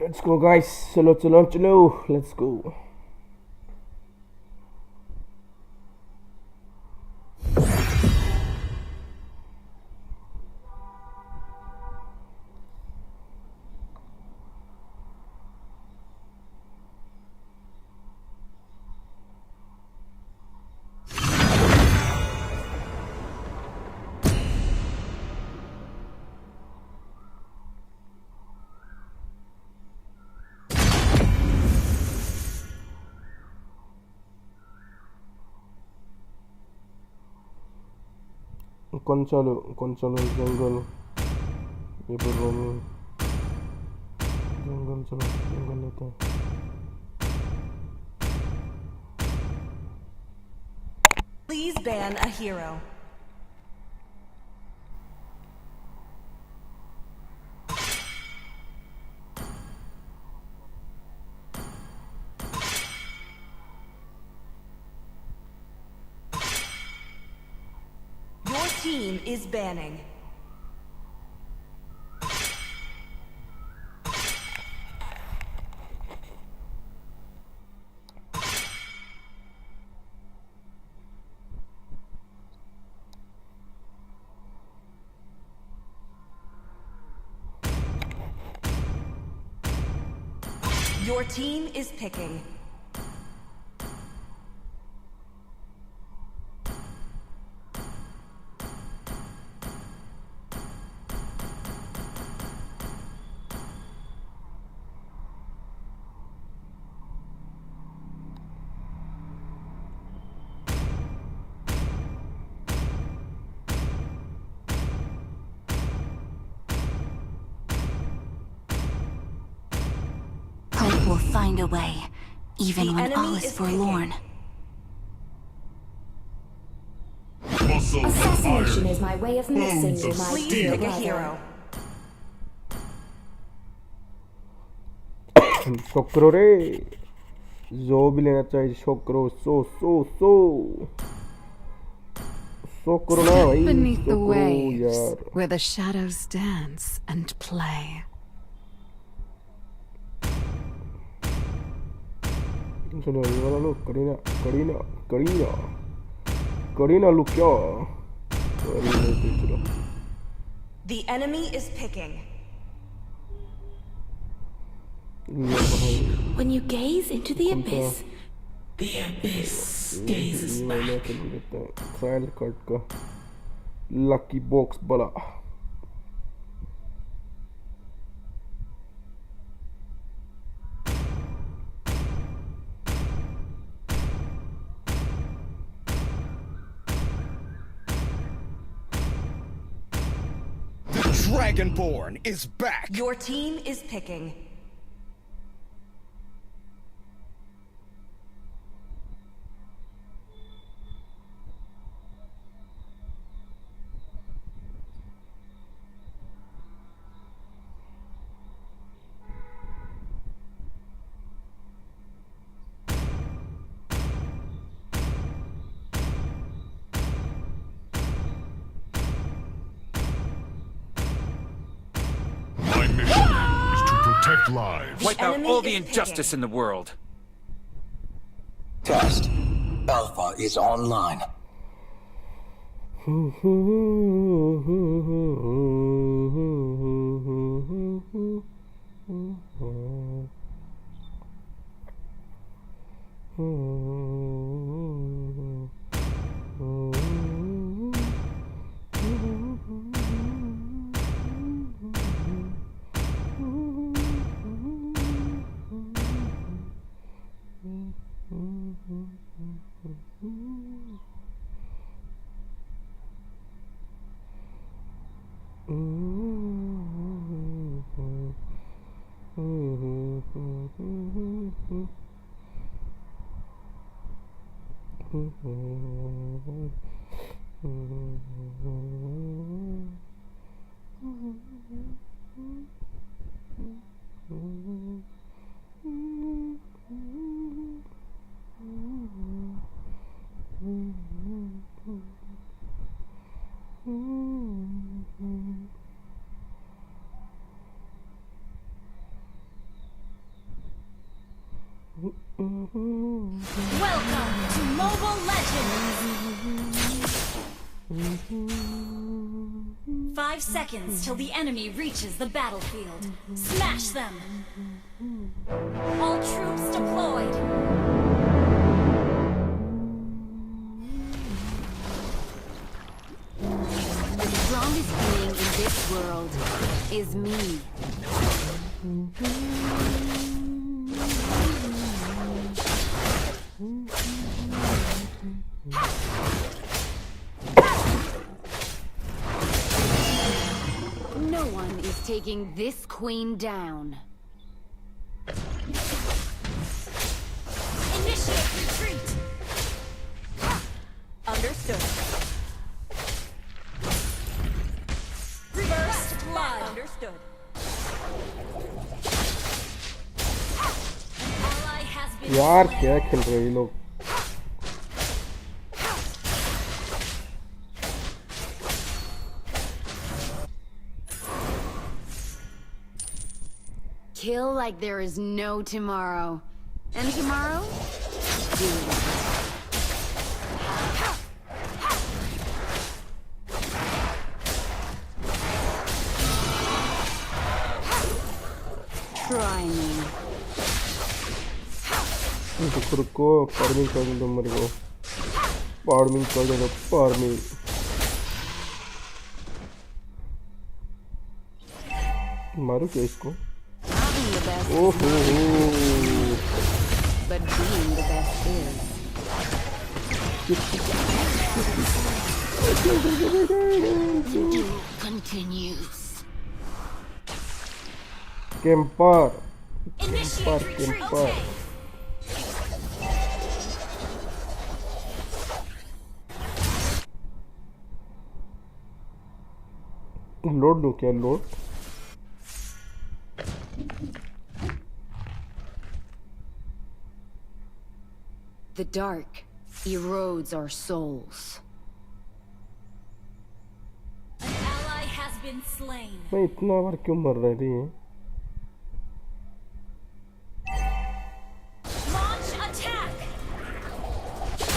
Let's go guys, chalo, let's go. Conchalo jungle ये पर roaming जंगल चलो जंगल लेते हैं Please ban a hero. Your team is banning. Your team is picking. Hope will find a way, even when all is forlorn. Assassination is my way of missing you, my Please dear pick a brother. hero. शोकरो रे जो भी लेना चाहिए शोकरो शोकरो ना भाई Beneath the शोकरो waves, यार where the shadows dance and play. चलो ये वाला लो करीना लुक क्या चलो The enemy is picking. When you gaze into the abyss, gazes back. Trial card का लकी बॉक्स बड़ा Dragonborn is back! Your team is picking. My mission is to protect lives. The Wipe out enemy all the is injustice picking. in the world. Test. Alpha is online. Welcome to Mobile Legends! 5 seconds till the enemy reaches the battlefield. Smash them! All troops deployed! The strongest being in this world is me. No one is taking this queen down. Initiate retreat! Understood. Reverse blood! Understood. An ally has been यार slain. क्या खेल रहे हैं ये लोग Kill like there is no tomorrow. And tomorrow? Do it. Try me. रुको farming कर दो मेरे को फार्मिंग कर दो फार्मिंग मारू क्या इसको Having the best, ओहो but being the best is. Continues. Camper Initiate retreat! Camper load लो क्या load The dark erodes our souls. An ally has been slain. मैं इतना बार क्यों मर रही है Launch attack!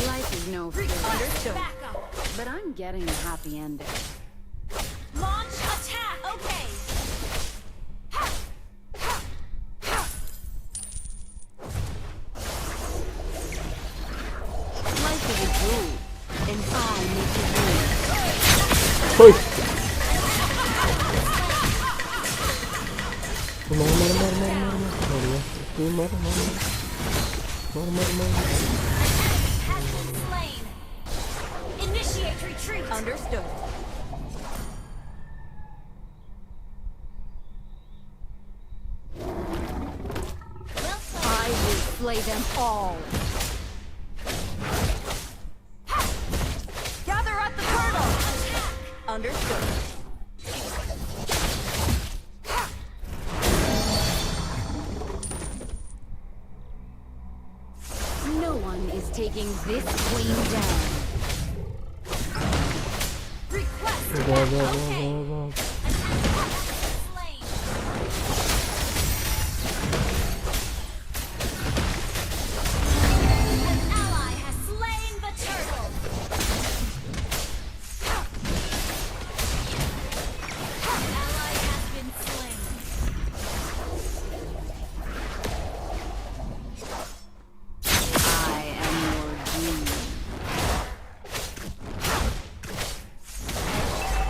Life is no fair, Request backup! but I'm getting a happy ending. Launch attack! Okay! Life is a jewel, and I make it real. ओए मर मर मर मर मर मर मर मर मर मर Has been slain. Initiate retreat. Understood. I will slay them all. Gather at the turtle. Understood. No one is taking this queen down. Request जा backup. जा जा Okay. जा Slain. An ally has slain the turtle. Ally has been slain. I am your dream.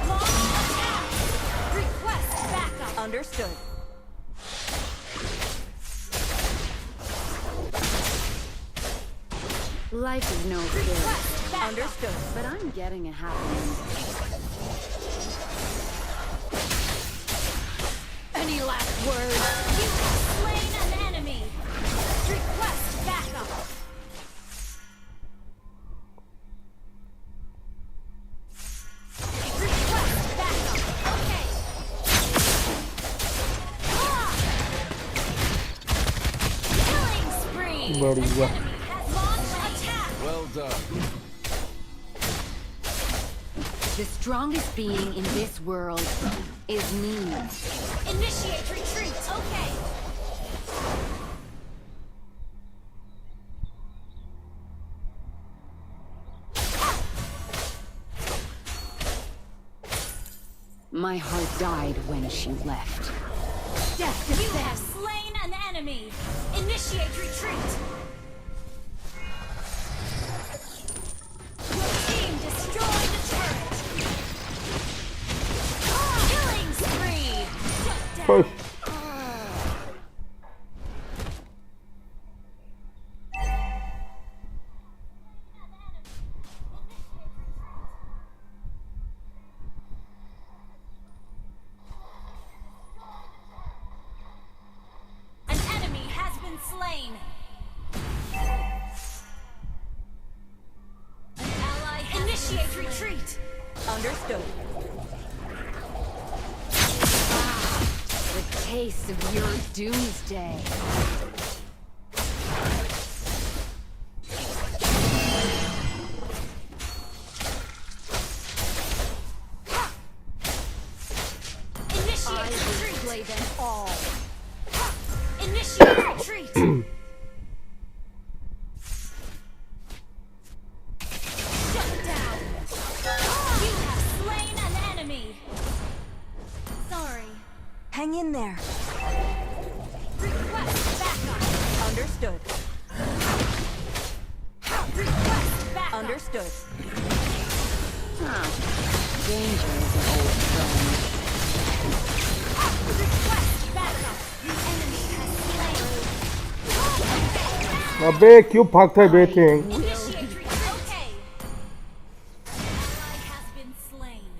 Launch attack. Request backup. Understood. Life is no fair, Request backup. Understood. but I'm getting a happy ending. Any last words? You have slain an enemy. Request backup. Request backup. Okay. Ah! Killing spree. बढ़िया Has launched attack. Well done. The strongest being in this world is me. Initiate retreat. Okay. My heart died when she left. Death You have descends. slain an enemy. Initiate retreat. Your team destroyed the turret. Killing spree. Shut down. Push. An enemy has been slain. An ally has initiate retreat. Understood. The taste of your doomsday. Initiate I will retreat. slay them all. Initiate retreat. Shut down. You have slain an enemy. Sorry. Hang in there. Request backup. Understood. Request backup. Understood. Danger is an old friend. Request backup. The enemy has slain. अबे क्यों भागता है betting? Initiate retreat. Okay. Ally has been slain.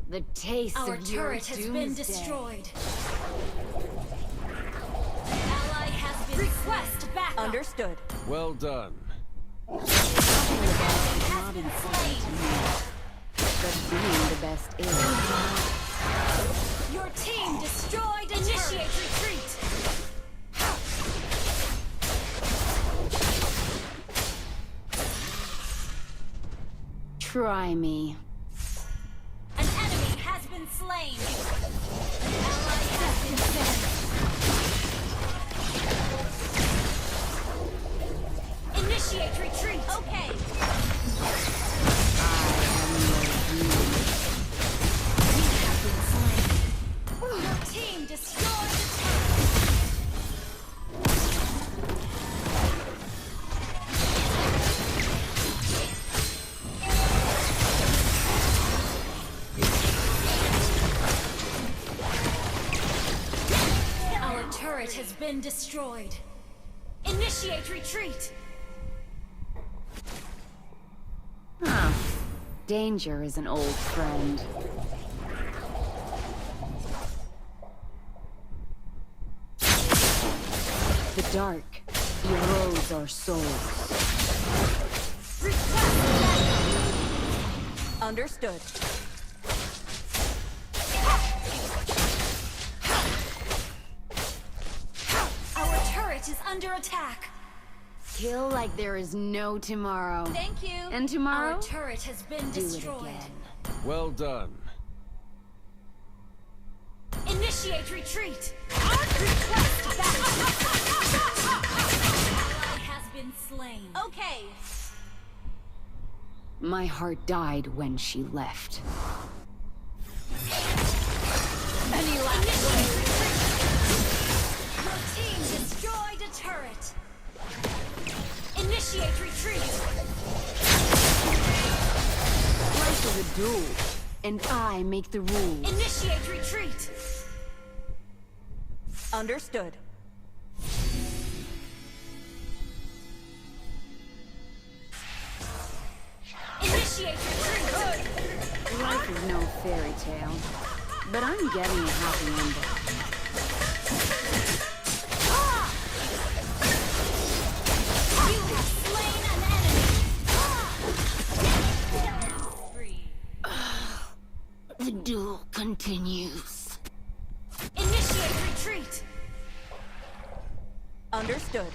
The taste Our of your turret has doomsday. been destroyed. An ally has been request backup. Understood. Well done. Has been slain. But being the best is. Your team destroyed. Initiate retreat. Try me. An enemy has been slain. An ally has been slain. Initiate retreat. Okay. Your team destroyed the turret. Our turret has been destroyed. Initiate retreat. Danger is an old friend. The dark erodes our souls. Request backup. Understood. Our turret is under attack. Kill like there is no tomorrow. Thank you. And tomorrow? Our turret has been Do it destroyed. again. Well done. Initiate retreat. Request backup. Ally has been slain. Okay. My heart died when she left. Any last retreat. Your team destroyed a turret. Initiate retreat. Life is a duel, and I make the rules. Initiate retreat. Understood. Initiate retreat. Life is no fairy tale, but I'm getting a happy ending. You have slain an enemy. Free. The duel continues. Initiate retreat. Understood.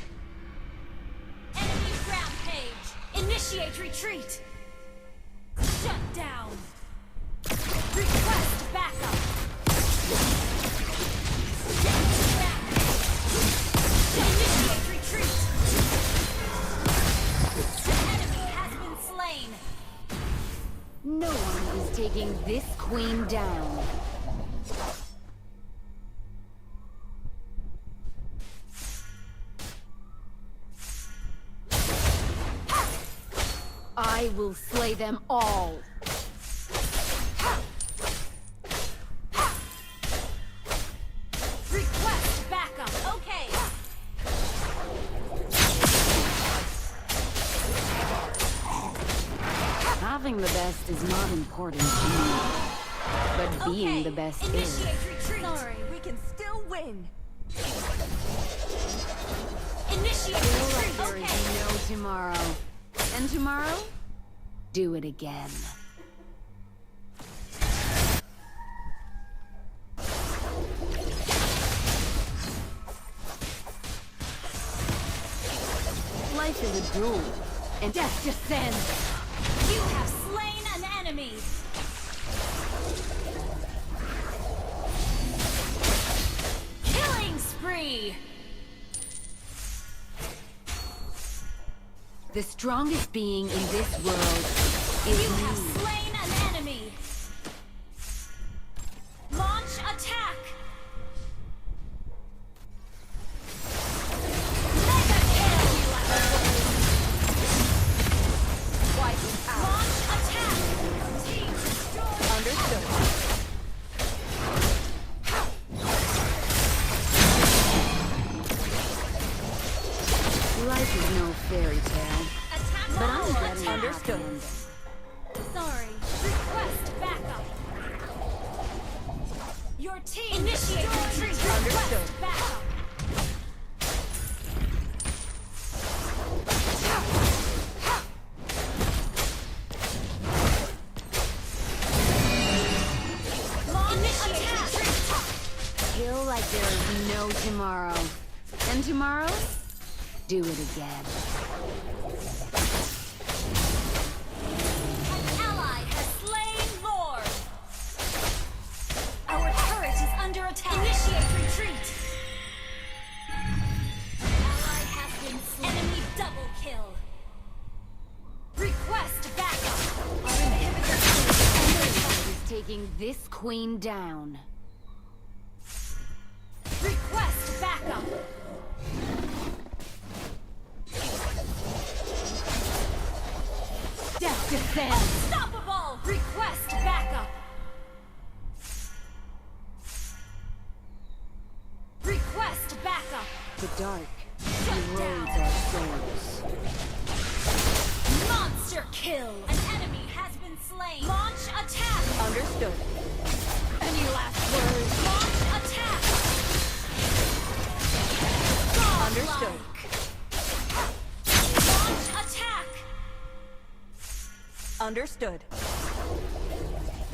Enemy rampage. Initiate retreat. Shut down. Request backup. Initiate retreat. The enemy has been slain. No one is taking this queen down. I will slay them all. Request backup. Okay. Having the best is not important to me, but being the best is. Initiate retreat. Sorry, we can still win. Initiate Feel like retreat. there Okay. is no tomorrow. And tomorrow, do it again. Life is a duel, and death descends. You have slain an enemy. Killing spree. The strongest being in this world You is have me. slain an enemy. Launch attack. Mega kill. Launch attack. Team destroyed. Understood. Life is no fairy tale, Attack. but I'm all getting a Understood. happy ending. Sorry. Request backup. Your team initiate retreat. Understood. Request backup. Launch attack. Feel like there is no tomorrow. And tomorrow, do it again. An ally has slain Lord. Our turret is under attack. Initiate retreat. Ally has been slain. Enemy double kill. Request backup. Our inhibitor Is taking this queen down. request backup. Death descends. Unstoppable. Request backup. Request backup. The dark Shut erodes down. our souls. Monster kill. An enemy has been slain. Launch attack. Understood. Any last words? Launch attack. Understood. Launch attack. Understood.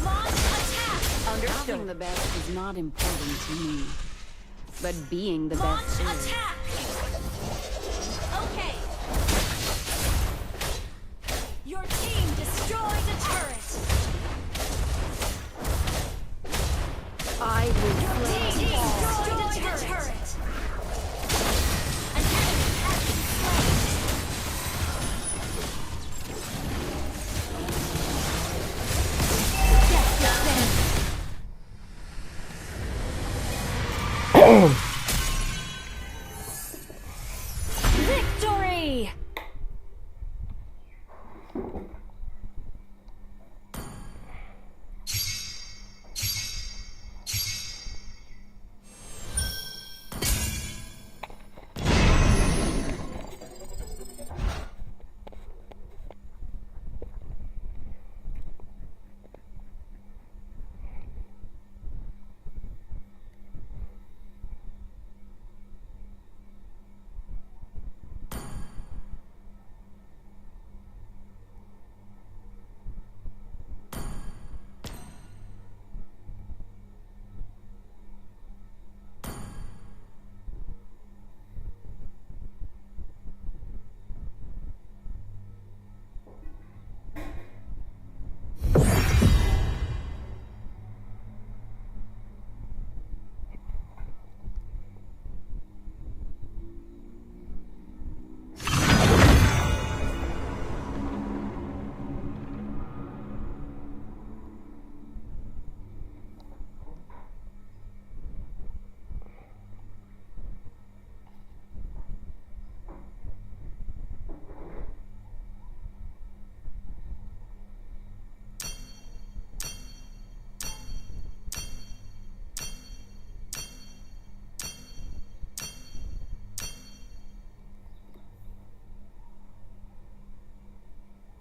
Launch attack. Having Understood. the best is not important to me, but being the Launch best is. attack.